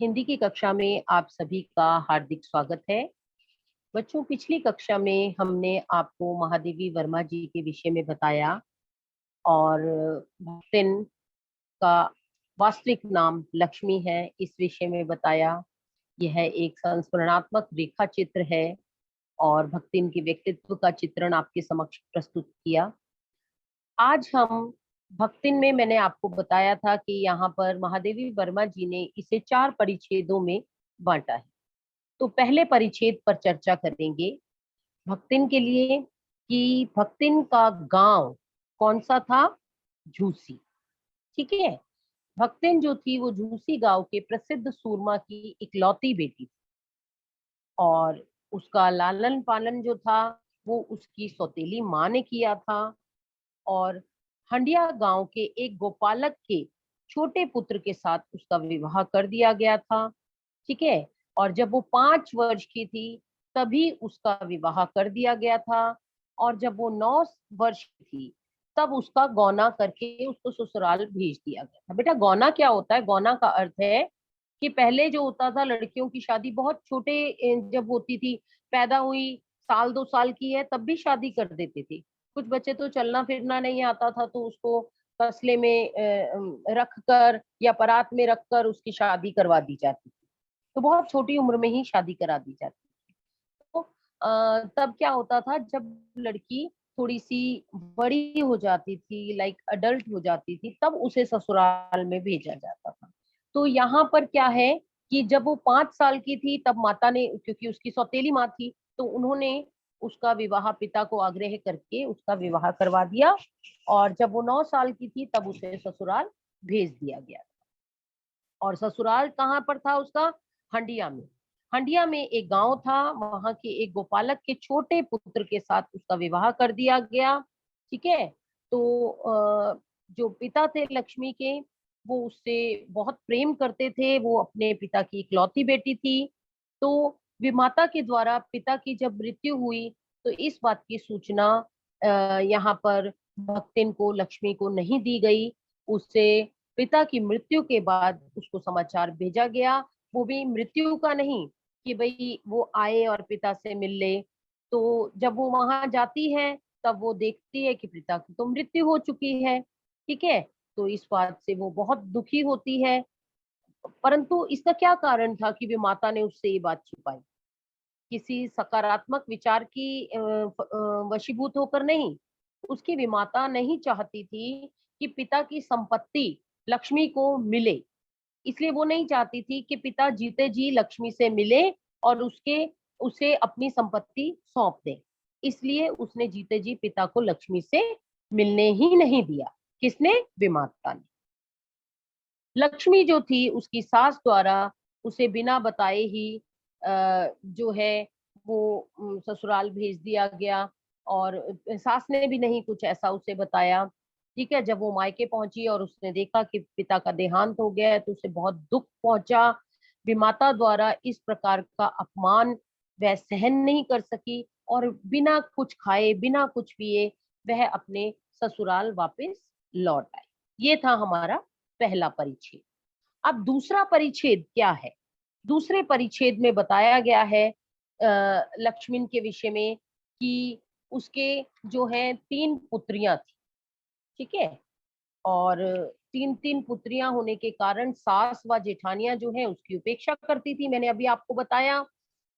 हिंदी की कक्षा में आप सभी का हार्दिक स्वागत है। बच्चों, पिछली कक्षा में हमने आपको महादेवी वर्मा जी के विषय में बताया और भक्तिन का वास्तविक नाम लक्ष्मी है इस विषय में बताया। यह एक संस्मरणात्मक रेखा चित्र है और भक्तिन के व्यक्तित्व का चित्रण आपके समक्ष प्रस्तुत किया। आज हम भक्तिन में मैंने आपको बताया था कि यहाँ पर महादेवी वर्मा जी ने इसे 4 परिच्छेदों में बांटा है। तो पहले परिच्छेद पर चर्चा करेंगे भक्तिन के लिए कि भक्तिन का गांव कौन सा था। झूसी। ठीक है। भक्तिन जो थी वो झूसी गांव के प्रसिद्ध सूरमा की इकलौती बेटी थी और उसका लालन पालन जो था वो उसकी सौतेली माँ ने किया था। और हंडिया गांव के एक गोपालक के छोटे पुत्र के साथ उसका विवाह कर दिया गया था। ठीक है। और जब वो 5 वर्ष की थी तभी उसका विवाह कर दिया गया था और जब वो 9 वर्ष की थी तब उसका गौना करके उसको ससुराल भेज दिया गया था। बेटा, गौना क्या होता है? गौना का अर्थ है कि पहले जो होता था लड़कियों की शादी बहुत छोटे जब होती थी, पैदा हुई, साल 2 साल की है तब भी शादी कर देते थे। कुछ बच्चे तो चलना फिरना नहीं आता था तो उसको तसले में रख कर या परात में रख कर उसकी शादी करवा दी जाती थी। तो बहुत छोटी उम्र में ही शादी करा दी जाती थी। तो तब क्या होता था, जब लड़की थोड़ी सी बड़ी हो जाती थी, लाइक अडल्ट हो जाती थी, तब उसे ससुराल में भेजा जाता था। तो यहाँ पर क्या है कि जब वो 5 साल की थी तब माता ने, क्योंकि उसकी सौतेली माँ थी, तो उन्होंने उसका विवाह पिता को आग्रह करके उसका विवाह करवा दिया और जब वो 9 साल की थी तब उसे ससुराल भेज दिया गया। और ससुराल कहाँ पर था उसका? हंडिया में। हंडिया में एक गांव था, वहां के एक गोपालक के छोटे पुत्र के साथ उसका विवाह कर दिया गया। ठीक है। तो जो पिता थे लक्ष्मी के, वो उससे बहुत प्रेम करते थे, वो अपने पिता की इकलौती बेटी थी। तो विमाता के द्वारा पिता की जब मृत्यु हुई तो इस बात की सूचना यहाँ पर भक्तिन को, लक्ष्मी को नहीं दी गई। उससे पिता की मृत्यु के बाद उसको समाचार भेजा गया, वो भी मृत्यु का नहीं कि भाई वो आए और पिता से मिल ले। तो जब वो वहां जाती है तब वो देखती है कि पिता की तो मृत्यु हो चुकी है। ठीक है। तो इस बात से वो बहुत दुखी होती है, परंतु इसका क्या कारण था कि वे माता ने उससे ये बात छिपाई? किसी सकारात्मक विचार की वशीभूत होकर नहीं। उसकी विमाता नहीं चाहती थी कि पिता की संपत्ति लक्ष्मी को मिले। इसलिए वो नहीं चाहती थी कि पिता जीते जी लक्ष्मी से मिले और उसे अपनी संपत्ति सौंप दे। इसलिए उसने जीते जी पिता को लक्ष्मी से मिलने ही नहीं दिया। किसने? विमाता ने। लक्ष्मी जो थी उसकी सास द्वारा उसे बिना बताए ही जो है वो ससुराल भेज दिया गया और सास ने भी नहीं कुछ ऐसा उसे बताया। ठीक है। जब वो मायके पहुंची और उसने देखा कि पिता का देहांत हो गया है तो उसे बहुत दुख पहुंचा। विमाता द्वारा इस प्रकार का अपमान वह सहन नहीं कर सकी और बिना कुछ खाए, बिना कुछ पिए वह अपने ससुराल वापस लौट आई। ये था हमारा पहला परिच्छेद। अब दूसरा परिच्छेद क्या है? दूसरे परिच्छेद में बताया गया है लक्ष्मण के विषय में कि उसके जो है 3 पुत्रियां थी। ठीक है। और 3-3 पुत्रियां होने के कारण सास व जेठानियां जो है उसकी उपेक्षा करती थी। मैंने अभी आपको बताया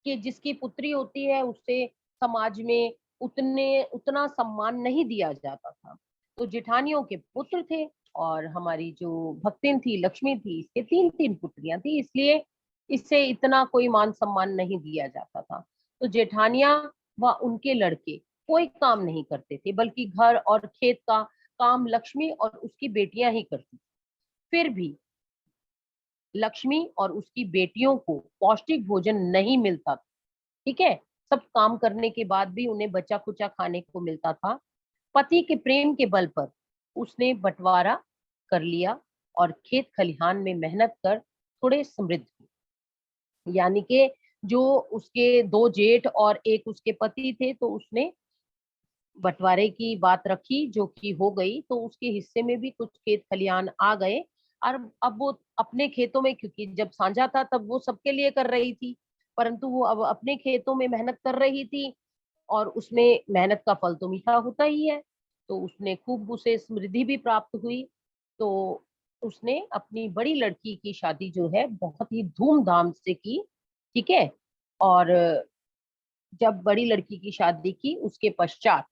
कि जिसकी पुत्री होती है उससे समाज में उतना सम्मान नहीं दिया जाता था। तो जेठानियों के पुत्र थे और हमारी जो भक्तिन थी, लक्ष्मी थी, इसके 3-3 पुत्रियां थी, इसलिए इससे इतना कोई मान सम्मान नहीं दिया जाता था। तो जेठानियां व उनके लड़के कोई काम नहीं करते थे, बल्कि घर और खेत का काम लक्ष्मी और उसकी बेटियां ही करती। फिर भी लक्ष्मी और उसकी बेटियों को पौष्टिक भोजन नहीं मिलता था। ठीक है। सब काम करने के बाद भी उन्हें बचा खुचा खाने को मिलता था। पति के प्रेम के बल पर उसने बंटवारा कर लिया और खेत खलिहान में मेहनत कर थोड़े समृद्ध हुए। यानी कि जो उसके 2 जेठ और एक उसके पति थे तो उसने बंटवारे की बात रखी जो कि हो गई, तो उसके हिस्से में भी कुछ खेत खलिहान आ गए। और अब वो अपने खेतों में, क्योंकि जब साझा था तब वो सबके लिए कर रही थी, परंतु वो अब अपने खेतों में मेहनत कर रही थी और उसमें मेहनत का फल तो मीठा होता ही है। तो उसने खूब उसे समृद्धि भी प्राप्त हुई। तो उसने अपनी बड़ी लड़की की शादी जो है बहुत ही धूमधाम से की, ठीक है? और जब बड़ी लड़की की शादी की उसके पश्चात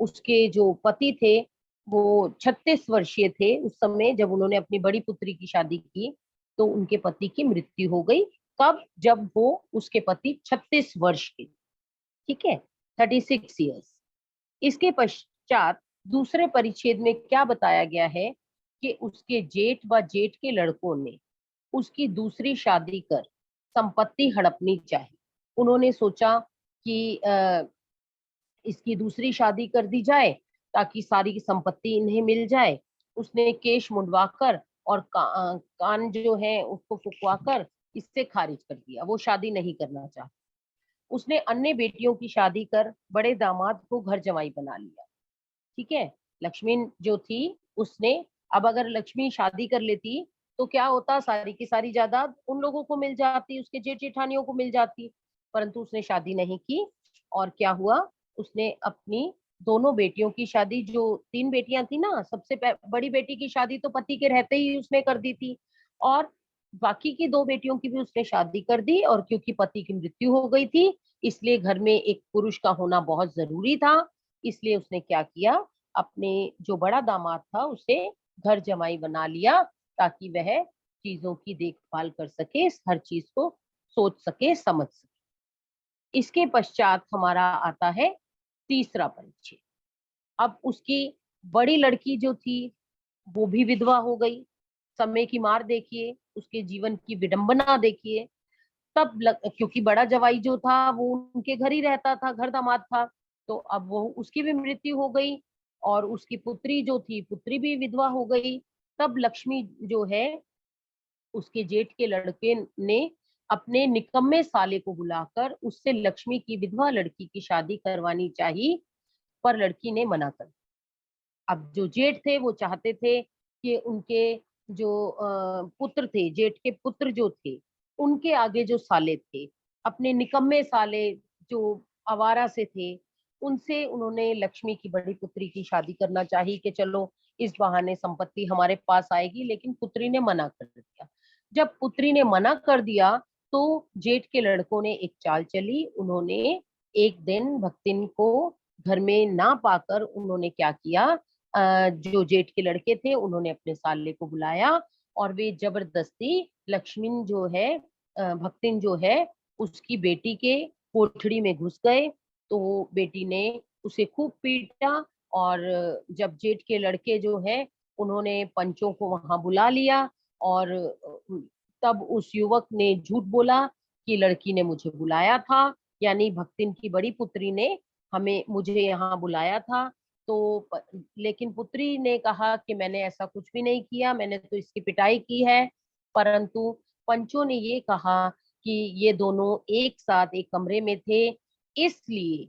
उसके जो पति थे वो 36 वर्षीय थे उस समय जब उन्होंने अपनी बड़ी पुत्री की शादी की। तो उनके पति की मृत्यु हो गई। कब? जब वो उसके पति 36 वर्ष के, ठीक है, 36 ईयर्स। इसके पश्चात दूसरे परिच्छेद में क्या बताया गया है कि उसके जेठ व जेठ के लड़कों ने उसकी दूसरी शादी कर संपत्ति हड़पनी चाहिए। उन्होंने सोचा कि इसकी दूसरी शादी कर दी जाए ताकि सारी की संपत्ति इन्हें मिल जाए। उसने केश मुंडवाकर और कान जो है उसको फुकवाकर इससे खारिज कर दिया, वो शादी नहीं करना चाहता। उसने अन्य बेटियों की शादी कर बड़े दामाद को घर जमाई बना लिया, ठीक है? लक्ष्मी जो थी उसने, अब अगर लक्ष्मी शादी कर लेती तो क्या होता, सारी की सारी जायदाद उन लोगों को मिल जाती, उसके जेठ जेठानियों को मिल जाती। परंतु उसने शादी नहीं की और क्या हुआ, उसने अपनी दोनों बेटियों की शादी, जो 3 बेटियां थी ना, सबसे बड़ी बेटी की शादी तो पति के रहते ही उसने कर दी थी और बाकी की 2 बेटियों की भी उसने शादी कर दी। और क्योंकि पति की मृत्यु हो गई थी इसलिए घर में एक पुरुष का होना बहुत जरूरी था। इसलिए उसने क्या किया, अपने जो बड़ा दामाद था उसे घर जमाई बना लिया ताकि वह चीजों की देखभाल कर सके, हर चीज को सोच सके, समझ सके। इसके पश्चात हमारा आता है तीसरा परिच्छेद। अब उसकी बड़ी लड़की जो थी वो भी विधवा हो गई। समय की मार देखिए, उसके जीवन की विडंबना देखिए। क्योंकि बड़ा जवाई जो था वो उनके घर ही रहता था, घर दामाद था, तो अब वो उसकी भी मृत्यु हो गई और उसकी पुत्री जो थी, पुत्री भी विधवा हो गई। तब लक्ष्मी जो है, उसके जेठ के लड़के ने अपने निकम्मे साले को बुलाकर उससे लक्ष्मी की विधवा लड़की की शादी करवानी चाहिए, पर लड़की ने मना कर दिया। अब जो जेठ थे वो चाहते थे कि उनके जो पुत्र थे, जेठ के पुत्र जो थे, उनके आगे जो साले थे, अपने निकम्मे साले जो आवारा से थे, उनसे उन्होंने लक्ष्मी की बड़ी पुत्री की शादी करना चाहिए कि चलो इस बहाने संपत्ति हमारे पास आएगी, लेकिन पुत्री ने मना कर दिया। जब पुत्री ने मना कर दिया तो जेठ के लड़कों ने एक चाल चली। उन्होंने एक दिन भक्तिन को घर में ना पाकर उन्होंने क्या किया, जो जेठ के लड़के थे उन्होंने अपने साले को बुलाया और वे जबरदस्ती लक्ष्मी जो है, भक्तिन जो है, उसकी बेटी के कोठड़ी में घुस गए। तो बेटी ने उसे खूब पीटा और जब जेठ के लड़के जो है उन्होंने पंचों को वहां बुला लिया और तब उस युवक ने झूठ बोला कि लड़की ने मुझे बुलाया था, यानी भक्तिन की बड़ी पुत्री ने हमें मुझे यहाँ बुलाया था। तो लेकिन पुत्री ने कहा कि मैंने ऐसा कुछ भी नहीं किया, मैंने तो इसकी पिटाई की है। परंतु पंचों ने ये कहा कि ये दोनों एक साथ एक कमरे में थे, इसलिए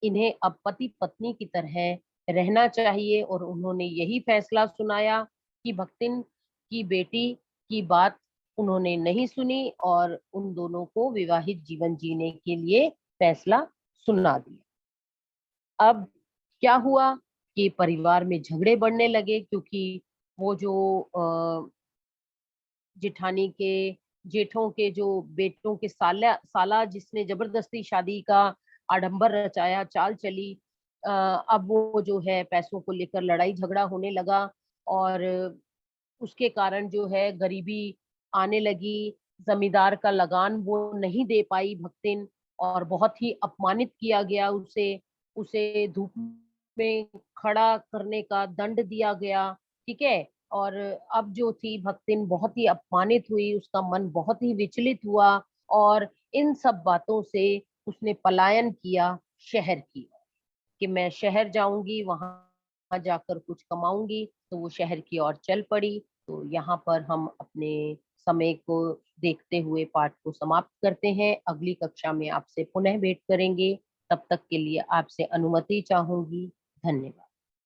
इन्हें अब पति पत्नी की तरह रहना चाहिए और उन्होंने यही फैसला सुनाया कि भक्तिन की बेटी की बात उन्होंने नहीं सुनी और उन दोनों को विवाहित जीवन जीने के लिए फैसला सुना दिया। अब क्या हुआ कि परिवार में झगड़े बढ़ने लगे, क्योंकि वो जो जेठानी के जेठों के जो बेटों के साला जिसने जबरदस्ती शादी का आडंबर रचाया, चाल चली, अब वो जो है पैसों को लेकर लड़ाई झगड़ा होने लगा और उसके कारण जो है गरीबी आने लगी। जमींदार का लगान वो नहीं दे पाई भक्तिन और बहुत ही अपमानित किया गया उसे। उसे धूप में खड़ा करने का दंड दिया गया, ठीक है? और अब जो थी भक्तिन बहुत ही अपमानित हुई, उसका मन बहुत ही विचलित हुआ और इन सब बातों से उसने पलायन किया शहर की, कि मैं शहर जाऊंगी, वहां जाकर कुछ कमाऊंगी। तो वो शहर की ओर चल पड़ी। तो यहाँ पर हम अपने समय को देखते हुए पाठ को समाप्त करते हैं। अगली कक्षा में आपसे पुनः भेंट करेंगे। तब तक के लिए आपसे अनुमति चाहूंगी। धन्यवाद।